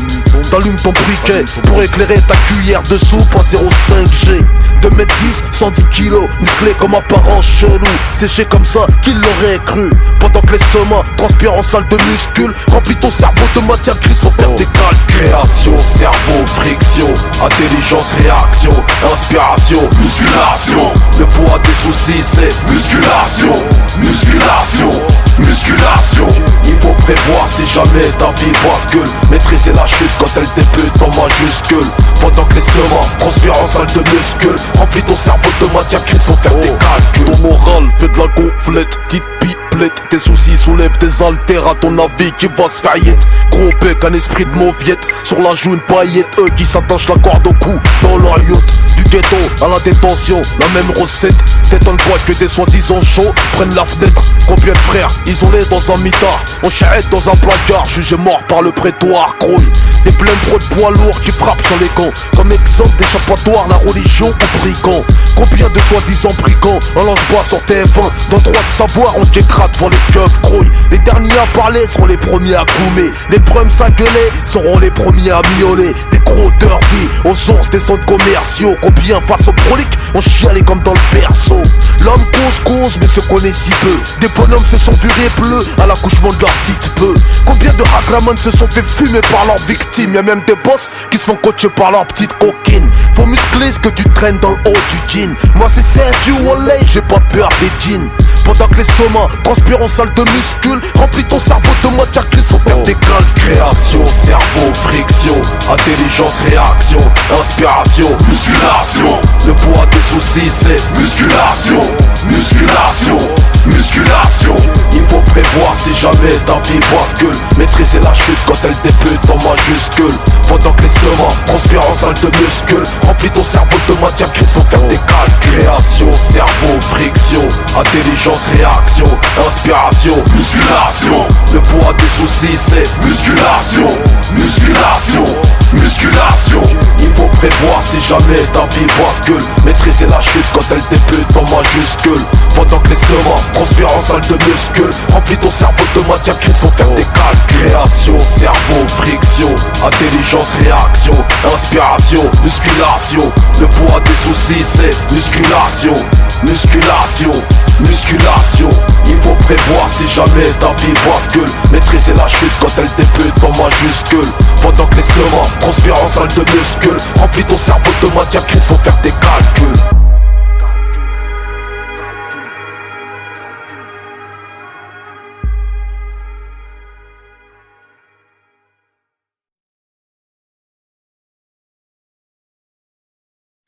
t'allumes ton briquet pour éclairer ta cuillère de soupe à 0,5G. 2m10, 110 kilos, musclé comme apparence chelou. Séché comme ça, qui l'aurait cru? Pendant que les semins transpirent en salle de muscule, remplis ton cerveau de matière grise pour faire des calculs. Création, cerveau, friction, intelligence, réaction, inspiration, musculation. Le poids des soucis c'est musculation, musculation, musculation. Il faut prévoir ses jamais ta vie bascule. Maîtriser la chute quand elle débute en majuscule. Pendant que les sements transpirent en salle de muscles. Remplis ton cerveau de matière grise, faut faire des calculs. Ton moral fait de la gonflette, petite pipelette. Tes soucis soulèvent des haltères, à ton avis qui va se faire yette. Gros bec, un esprit de mauviette. Sur la joue une paillette, eux qui s'attachent la corde au cou dans leur yacht. Du ghetto à la détention, la même recette. T'étonne-toi que des soi-disant chauds prennent la fenêtre. Combien de frères isolés dans un mitard, on charrette dans un placard, jugé mort par le prétoire. Grouille, des pleins trop de poids lourds qui frappent sur les camps. Comme exemple d'échappatoire, la religion au brigand. Combien de soi-disant brigands, on lance pas sur TF1. Dans droit de savoir, on t'écrase devant les keufs. Grouille, les derniers à parler seront les premiers à coumer. Les prums à gueuler seront les premiers à miauler. Des gros derby aux ours des centres commerciaux. Combien face au prolique, on chialait comme dans le berceau. L'homme cause, mais se connaît si peu. Des bonhommes se sont virés bleus à l'accouchement de leur petite peu. Combien de ragramans se sont fait fumer par leurs victimes. Y'a même des boss qui se font coacher par leur petite coquine. Faut muscler ce que tu traînes dans le haut du jean. Moi c'est Sergio Wallet, j'ai pas peur des jeans. Pendant que les sommats transpirent en salle de muscles. Remplis ton cerveau de matière grise, faut faire des calculs. Création, cerveau, friction, intelligence, réaction, inspiration, musculation. Le poids des soucis c'est musculation, musculation, musculation. Il faut prévoir si jamais ta vie bascule. Maîtriser la chute quand elle débute en majuscule. Pendant que les sements transpirent en salle de muscles. Remplis ton cerveau de matière grise, faut faire des calculs. Création, cerveau, friction, intelligence, réaction, inspiration, musculation. Le poids des soucis c'est musculation, musculation, musculation. Il faut prévoir si jamais ta vie bascule. Maîtriser la chute quand elle débute en majuscule. Pendant que les sements transpirent en salle de muscles. Remplis ton cerveau de matière grise, faut faire des calculs. Création, cerveau, friction, intelligence, réaction, inspiration, musculation. Le poids des soucis c'est musculation, musculation, musculation. Il faut prévoir si jamais ta vie bascule. Maîtriser la chute quand elle débute en majuscule. Pendant que les sements transpirent en salle de muscles. Remplis ton cerveau de matière grise, faut faire des calculs.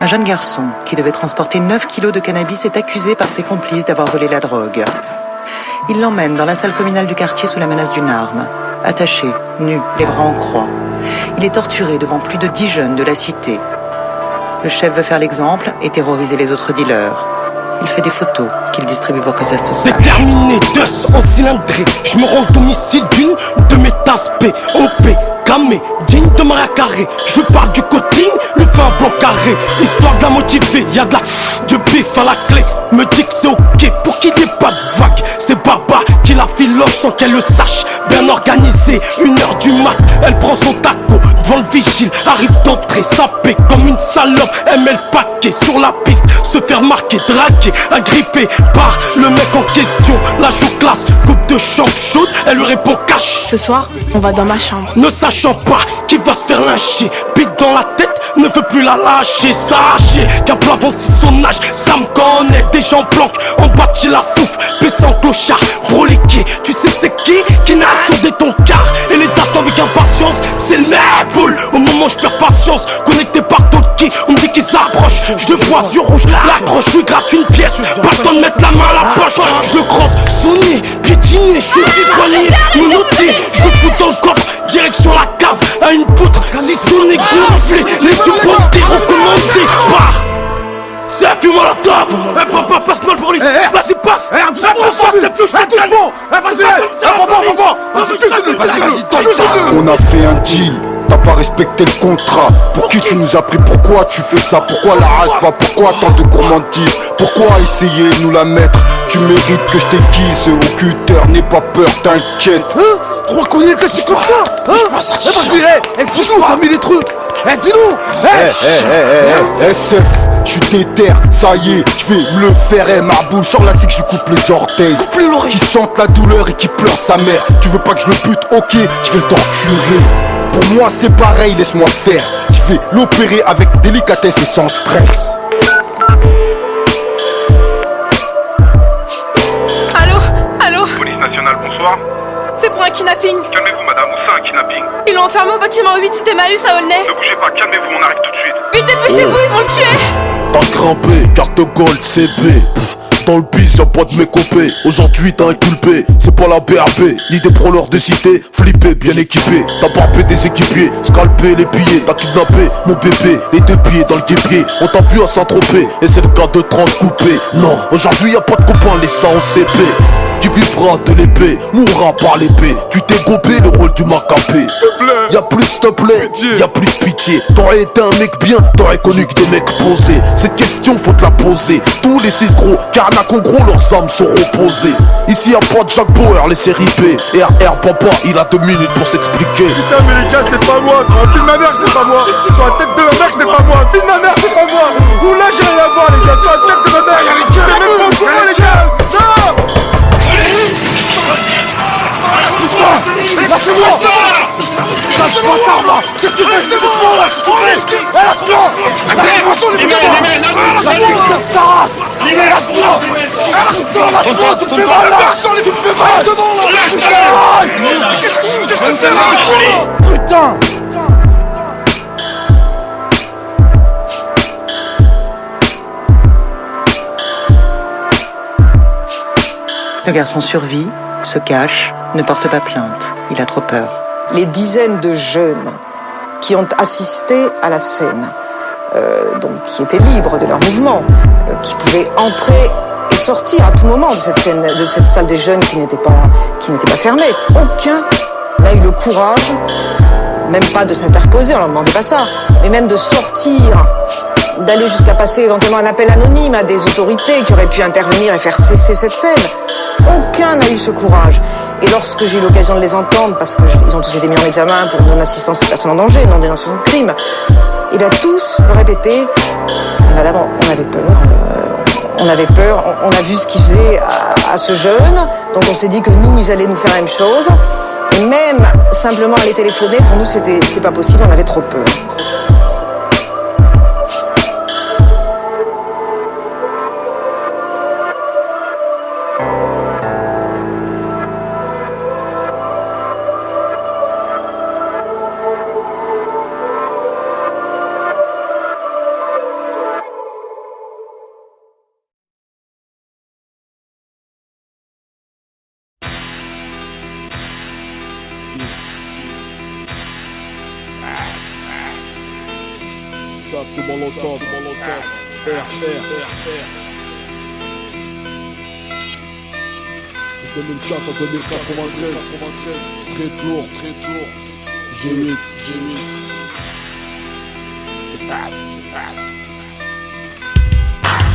Un jeune garçon qui devait transporter 9 kilos de cannabis est accusé par ses complices d'avoir volé la drogue. Il l'emmène dans la salle communale du quartier sous la menace d'une arme. Attaché, nu, les bras en croix. Il est torturé devant plus de 10 jeunes de la cité. Le chef veut faire l'exemple et terroriser les autres dealers. Il fait des photos qu'il distribue pour que ça se sache. Déterminé, 200 cylindrés. Je me rends au domicile d'une de mes tasses OP, camé, digne de Maria Carré. Je parle du coting, le feu un blanc carré. Histoire de la motiver, y'a de la du bif à la clé. Me dit que c'est ok pour qu'il n'y ait pas de vague. C'est Baba qui la filoche sans qu'elle le sache. Bien organisé, 1h du mat. Elle prend son taco devant le vigile. Arrive d'entrer, sapée comme une salope. Elle met le paquet sur la piste. Se faire marquer, draguer, agrippé par le mec en question. La joue classe, coupe de chambre chaude. Elle lui répond cash. Ce soir, on va dans ma chambre. Ne sachant pas qui va se faire lyncher. Bite dans la tête, ne veut plus la lâcher. Sachez qu'un plan avance son âge. Ça me connaît, des gens planquent. En bâti la fouf, baissant clochard, broliqué. Tu sais c'est qui n'a soudé ton car. Et les attend avec impatience, c'est le mec boule. Au moment où je perds patience, connecté par d'autres qui on me dit qu'ils s'approchent. Je le vois yeux rouges, l'accroche, lui gratte une pièce. Pas le temps de mettre la main à la poche. Je le crosse, sonné, piétiné, je suis poigné, menotté. Je le fous dans le coffre, direction la cave, à une poutre, si sonné, gonflé. Les yeux pointés, recommandés par c'est un fume à la table. Papa, passe-moi le brûlis. Vas-y, passe. Passe, c'est plus, je fais doucement. Vas-y, on a fait un deal. T'as pas respecté le contrat. Pour qui tu nous as pris? Pourquoi tu fais ça? Pourquoi la race va? Pourquoi tant de gourmandise? Pourquoi essayer de nous la mettre? Tu mérites que je t'aiguise au cutter. N'aie pas peur, t'inquiète. Trois connais que c'est comme ça, vas-y, dis-nous, t'as mis les trucs. Dis-nous. SF, je suis déter, ça y est, je vais me le faire. Ma boule sort là, c'est que je coupe les orteils. Qui sentent la douleur et qui pleure sa mère. Tu veux pas que je le bute? Ok, je vais t'enculer. Pour moi c'est pareil, laisse-moi faire. Je vais l'opérer avec délicatesse et sans stress. Allô? Police nationale, bonsoir. C'est pour un kidnapping. Calmez-vous madame, où c'est un kidnapping? Ils l'ont enfermé au bâtiment 8 cité Emmaüs à Aulnay. Ne bougez pas, calmez-vous, on arrive tout de suite. Vite, dépêchez-vous, ils vont le tuer. T'as grimpé, carte gold, CB. Dans le bis, y'a pas de mécopé. Aujourd'hui t'as inculpé, c'est pas la BRB. Ni des prôneurs des cités, flippé, bien équipé. T'as barbé des équipiers, scalpé les billets. T'as kidnappé mon bébé, les deux pieds dans le guépier. On t'a vu à Saint-Tropez, et c'est le gars de 30 coupé. Non, aujourd'hui y'a pas de copain, les ça en CP. Qui vivra de l'épée, mourra par l'épée. Tu t'es gobé le rôle du macabé. Y'a plus s'il te plaît, y'a plus de pitié. T'aurais été un mec bien, t'aurais connu que des mecs posés. Cette question faut te la poser. Tous les 6 gros, carnac en gros, leurs âmes sont reposées. Ici y'a pas de Jack Bauer, les séries B. RR papa, il a 2 minutes pour s'expliquer. Putain mais les gars c'est pas moi, sur un film de ma mère c'est pas moi. Sur la tête de ma mère c'est pas moi, film de ma mère c'est pas moi. Oula j'ai rien à voir les gars, sur la tête de ma mère, j'étais même pas au courant les gars. Non. Putain, lâchez-moi. Lâche pas Karma. Qu'est-ce que tu fais? C'est bon là, tu fais. Lâche-moi. Lâche-moi sur les filles. Lâche-moi ta race. Lâche-moi. Lâche-moi, tu te fais mal là. Tu te fais mal devant là. Qu'est-ce que tu fais là? Putain. Le garçon survit, se cache, ne porte pas plainte. Il a trop peur. Les dizaines de jeunes qui ont assisté à la scène, donc qui étaient libres de leur mouvement, qui pouvaient entrer et sortir à tout moment de cette scène, de cette salle des jeunes qui n'était pas fermée. Aucun n'a eu le courage, même pas de s'interposer, on leur demandait pas ça, mais même de sortir, d'aller jusqu'à passer éventuellement un appel anonyme à des autorités qui auraient pu intervenir et faire cesser cette scène. Aucun n'a eu ce courage. Et lorsque j'ai eu l'occasion de les entendre, parce qu'ils ont tous été mis en examen pour non-assistance aux personnes en danger, non-dénonciation de crime, et bien tous me répétaient, madame, on avait peur, on a vu ce qu'ils faisaient à ce jeune, donc on s'est dit que nous, ils allaient nous faire la même chose. Et même simplement aller téléphoner, pour nous, c'était pas possible, on avait trop peur. Savent que Molotov, de 2004 à 2093, street lourd, G8, c'est fast.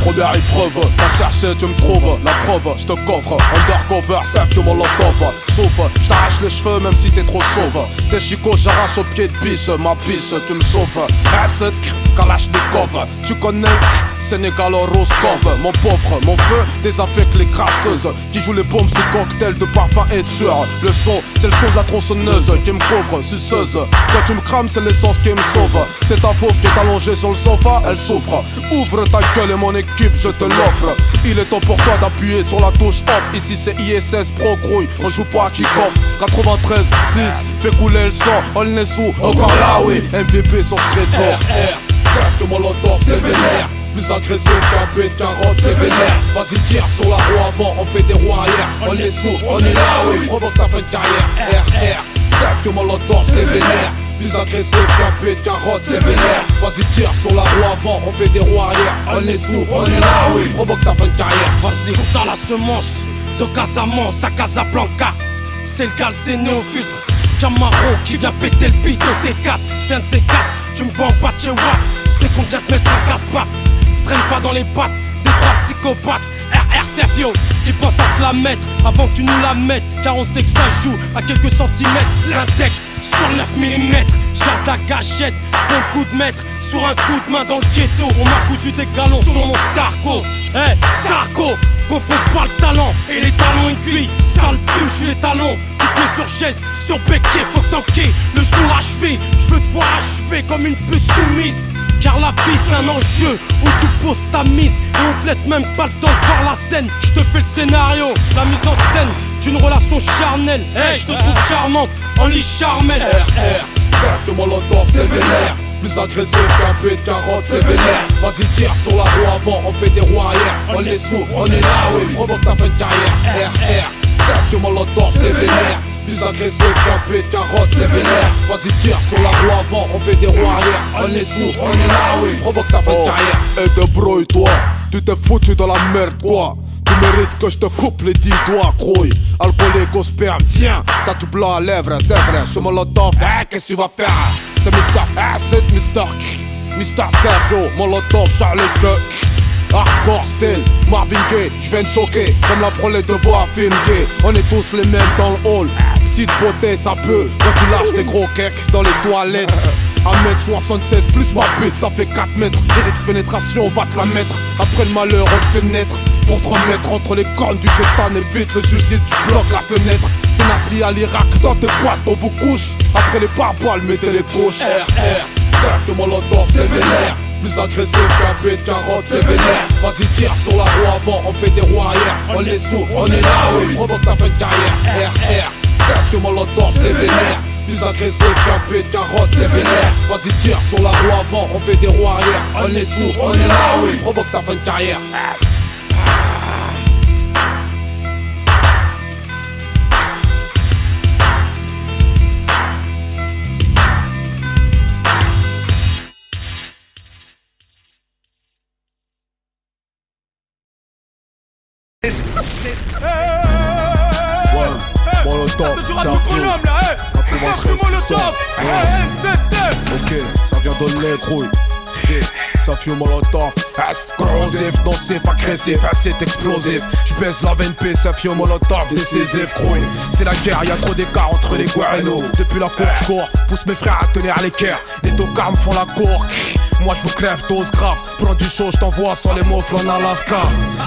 Première épreuve, t'as cherché, tu me trouves. La preuve, j'te coffre, undercover, savent que Molotov. Sauf, j't'arrache les cheveux même si t'es trop chauve. T'es chico, j'arrache au pied de biche, ma biche, tu me sauves. Reste, Kalachnikov, tu connais Sénégalo-Roscoff. Mon pauvre, mon feu désinfecte les crasseuses qui jouent les bombes sous cocktail de parfum et de sueur. Le son, c'est le son de la tronçonneuse qui me couvre, suceuse. Quand tu me crames, c'est l'essence qui me sauve. C'est ta fauve qui est allongée sur le sofa, elle souffre. Ouvre ta gueule et mon équipe, je te l'offre. Il est temps pour toi d'appuyer sur la touche off. Ici c'est ISS Pro Grouille, on joue pas à kick-off. 93, 6, fait couler le sang, on est sous, encore là oui. MVP sur Street RR, savent que Molotov c'est vénère. Plus agressif qu'un peu de carrosse, c'est vénère. Vas-y tire sur la roue avant, on fait des roues arrière. On est sous, on est là oui. Provoque ta fin de carrière, RR, savent que Molotov c'est vénère. Plus agressif qu'un peu de carrosse, c'est vénère. Vas-y tire sur la roue avant, on fait des roues arrière. On est sous, on est là oui. Provoque ta fin de carrière, vas-y. Tout dans la semence, de Casamance à Casablanca. C'est le gal, c'est néo-filtre. Camaro qui vient péter le beat au C4. C'est un de ces quatre, tu me vois en bas de chez WAP. C'est qu'on vient te mettre à 4 pattes. Traîne pas dans les pattes des trois psychopathes. RR Sergio qui pense à te la mettre avant que tu nous la mettes. Car on sait que ça joue à quelques centimètres. L'index sur 9 mm. J'garde la gâchette pour le coup de maître. Sur un coup de main dans le ghetto. On m'a cousu des galons sur mon Starco. Hey Sarko, confronte pas le talent et les talons aiguilles. Sale pull, j'suis les talons. Sur chaise, sur béquet, faut tanker le genou achevé. Je veux te voir achevé comme une puce soumise. car la vie c'est un enjeu où tu poses ta mise et on te laisse même pas le temps de voir la scène. Je te fais le scénario, la mise en scène d'une relation charnelle. Hey, je te trouve charmante, en lit charmel. Serve Molotov, c'est vénère. Plus agressif qu'un peu de carotte, c'est vénère. Vas-y tire sur la roue avant, on fait des roues arrière. On est sous, on est là, oui, provoque ta fin de carrière. Serve Molotov, c'est vénère. Plus agressif qu'un peu de carotte, c'est vénère. Vas-y tire sur la roue avant, on fait des roues arrière. On est sous, on est là, oui, provoque ta fin de carrière. Et débrouille-toi, tu t'es foutu dans la merde quoi. Tu mérites que je te coupe les 10 doigts, crouille. Alcoolique au sperme, tiens, t'as tout blanc à lèvres, c'est vrai. Je suis Molotov, qu'est-ce que tu vas faire? C'est Mister Sergio, Molotov, Charlie que hardcore style, Marvin Gaye, j'viens de choquer, comme la prolette de voir film gay. On est tous les mêmes dans le hall, style beauté ça peut, quand tu lâches des gros cakes dans les toilettes. 1m76 plus ma bite, ça fait 4 mètres. Et pénétration, on va te la mettre. Après le malheur, on te fait naître. Pour te remettre entre les cornes du chétan, évite le suicide, tu bloques la fenêtre. C'est Nasri à l'Irak, dans tes boîtes, on vous couche. Après les pare-balles, mettez les couches. Serve Molotov, c'est vénère. Plus agressif qu'un peu de carotte, c'est vénère. Vas-y tire sur la roue avant, on fait des roues arrière. On est sous, on est là, oui, provoque ta fin de carrière. Serve Molotov, c'est vénère. Plus agressif qu'un peu de carotte, c'est vénère. Vas-y tire sur la roue avant, on fait des roues arrière. On est sous, on est là, oui, provoque ta fin de carrière. Molotov, c'est un flou. Ok, ça vient de lait, trouille. Ça fume Molotov, explosif, nocif, agressif, c'est explosif. J'pèse la VNP, ça fume Molotov, décisif, crouille. C'est la guerre, y'a trop d'écart entre les guerrinos. Depuis la cour, j'cours, pousse mes frères à tenir l'équerre. Les tocards me font la cour. Moi je vous crève, dose grave. Prends du chaud, j't'envoie sans les mots, en Alaska.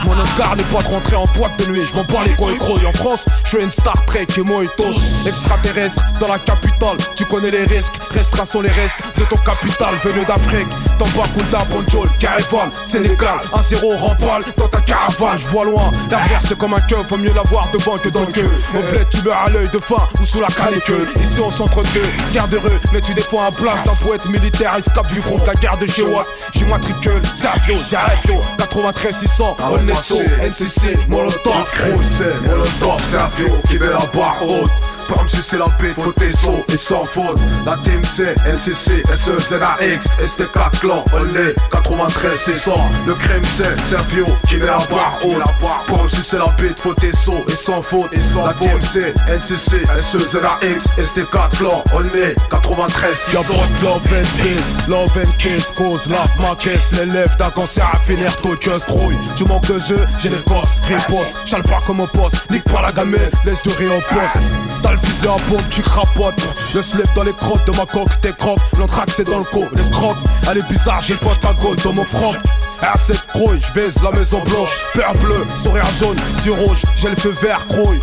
Mon Oscar n'est pas de rentrer en boîte de nuit. J'm'en bats les couilles croilles. En France, j'suis une Star Trek et Moitos. Extraterrestre dans la capitale, tu connais les risques. Restreints sont les restes de ton capital venu d'Afrique. Tambacounda, Bonjol, Caravan, Sénégal, 1-0 Rampal dans ta caravane. J'vois loin, l'avenir c'est comme un keuf, vaut mieux l'avoir devant que dans le queue. Au bled tu meurs à l'œil de faim ou sous la canicule. Ici on s'entretue, guerre de rue, mais tu défends un place d'un poète militaire. Escape du front de la guerre de Géoat. J'y matricule, Savio, Zarefio, 93 600, Olnesso, NCC, Molotov, c'est Molotov, Savio, qui met la barre haute. Comme si c'est la paix, faut tes sauts et sans faute. La team c'est NCC, SEZAX, ST4 clan, on est 93 600. Le crème c'est Sergio qui met la barre haute. Comme si c'est la paix, faut tes sauts et sans faute. La team c'est NCC, SEZAX, ST4 clan, on est 93 600. Y'a pas de love and peace, love and kiss, cause lave ma caisse. L'élève d'un cancer à finir toqueuse, grouille. Tu manques de jeu, j'ai les gosses, riposte. J'ale pas comme un poste, nique pas la gamelle, laisse de rire au pote. Le fusil à pompe qui crapote. Le slip dans les crottes de ma coque, tes crocs. L'anthrax c'est dans le co, l'escroc. Elle est bizarre, j'ai le pentagone dans mon front. R7 crouille, j'baise la maison blanche. Père bleu, sourire jaune, yeux rouge. J'ai le feu vert, crouille.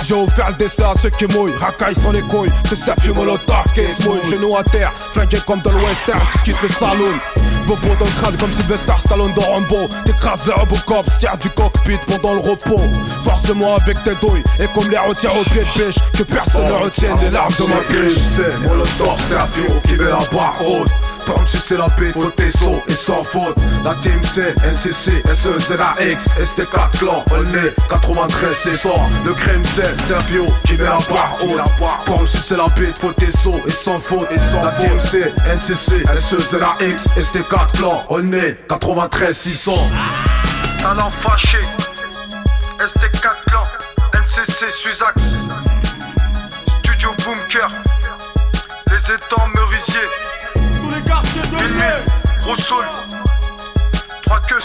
J'ai offert le dessin à ceux qui mouillent. Racaille sans les couilles, c'est Sergio Molotov qui se mouille. Genoux à terre, flingué comme dans le western. Tu quittes le saloon. Bobo dans le crâne comme Sylvester Stallone dans Rambo. T'écrases le Robocop, tire du cockpit pendant le repos. Force-moi avec tes douilles. Et comme les retire au pied de pêche, que personne ne retienne les larmes de ma pêche. C'est Molotov, Sergio qui met la barre haute. Comme si c'est la paix, faut tes sauts et sans faute. La team c'est NCC, SEZAX, ST4 clan, on est 93 600. Le crème c'est Sergio qui met la barre haute. Comme si c'est la paix, faut tes sauts et sans faute. La team c'est NCC, SEZAX, ST4 clan, on est 93 600. Talent fâché, ST4 clan, NCC Suzax, Studio Bunker, les étangs Merisier. Gros Soul, 3 queues,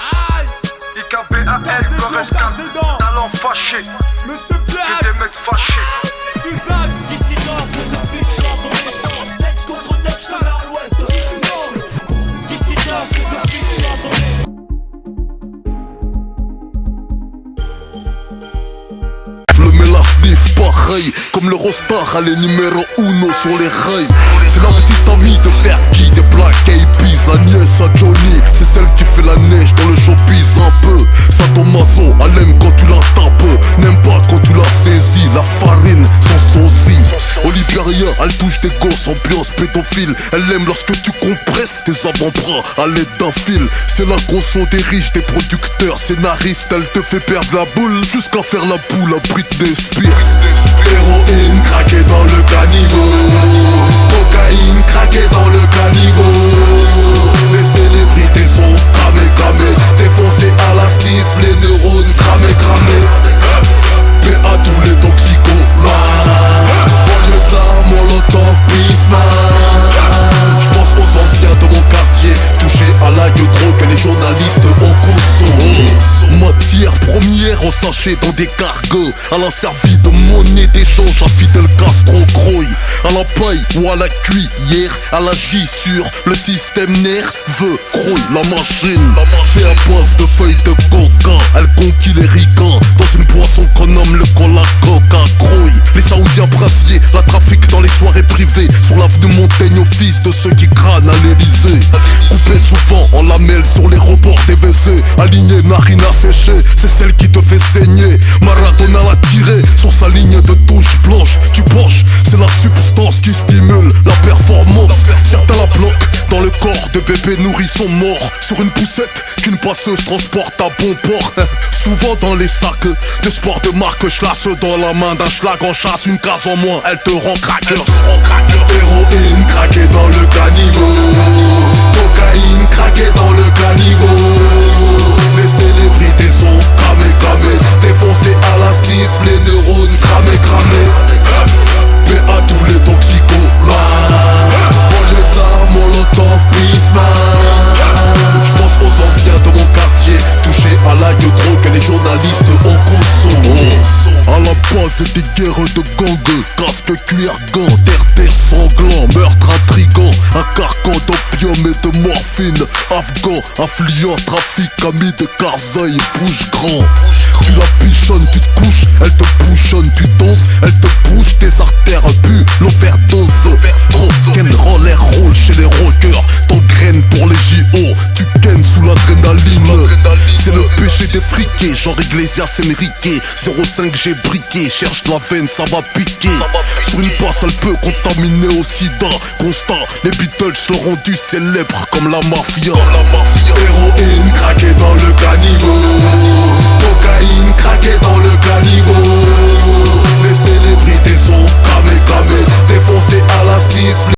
IKBAL, Gorescan, talent fâché, que des mecs fâchés. Le mélasnif pareil, comme le Rostar, elle est numéro 1 sur les rails. C'est la petite amie de Fergie, des Black Eyed Peas. La nièce à Johnny, c'est celle qui fait la neige dans le showbiz un peu. Sadomaso, elle aime quand tu la tapes, n'aime pas quand tu la saisis. La farine sans sosie. Au Libéria, elle touche des gosses, ambiance pédophile. Elle aime lorsque tu compresses tes avant-bras à l'aide d'un fil. C'est la conso des riches, des producteurs, scénaristes. Elle te fait perdre la boule jusqu'à faire la boule à Britney Spears. Héroïne craquée dans le caniveau, cocaïne craquée dans le caniveau. Les célébrités sont cramées, défoncées à la sniff, les neurones cramés. Paix à tous les toxicomanes, banlieusards, Molotov, Bismarck. J'pense aux anciens de mon quartier, touchés à la drogue et les journalistes en conso. Matière première en sachet dans des cargos. Elle a servi de monnaie d'échange à Fidel Castro Croy. À la paille ou à la cuillère, elle agit sur le système nerveux. Croy la machine, fait à base de feuilles de coca. Elle conquit les ricains dans une boisson qu'on nomme le cola coca. Croy, les saoudiens brassiers la trafiquent dans les soirées privées. Sur l'avenue Montaigne au fils de ceux qui crânent à l'Elysée. Coupé souvent en lamelles sur les rebords des WC. Aligné narine à sécher, c'est celle qui te fait saigner. Maradona l'a tiré sur sa ligne de touche blanche. Tu penches, c'est la substance qui stimule la performance. Certains la bloquent dans le corps de bébés nourrissons morts. Sur une poussette qu'une passeuse transporte à bon port. Souvent dans les sacs de sport de marque, schlasse dans la main d'un schlag en chasse. Une case en moins, elle te rend crackers. Héroïne craquée dans le caniveau, cocaïne craquée dans le caniveau. Les célébrités sont cramées, défoncées à la sniff, les neurones cramés. Paix à tous les toxicomanes, banlieusards, Molotov, Bismarck. J'pense aux anciens de mon quartier, touchés à la drogue et les journalistes en conso. À la base des guerres de gang, casque, cuir, gants, terre sanglant, meurtre intrigant, un carcan d'opium et de morphine, afghan, affluent, trafic, ami de Karzai, bouge grand. Tu la pichonnes, tu te couches, elle te bouchonne, tu danses, elle te bouge tes artères, bu, l'overdose. Rock'n'roll roule chez les rockers, t'engraines pour les JO, tu kennes sous l'adrénaline. C'est le péché des friqués, genre Iglesias Enrique, 05 j'ai briqué, cherche la veine, ça va piquer. Sur une passe, elle peut contaminer au sida. Constat, les Beatles l'ont rendu célèbre comme la mafia. Héroïne craquée dans le caniveau, cocaïne craquée dans le caniveau. Les célébrités sont cramées, défoncées à la sniff.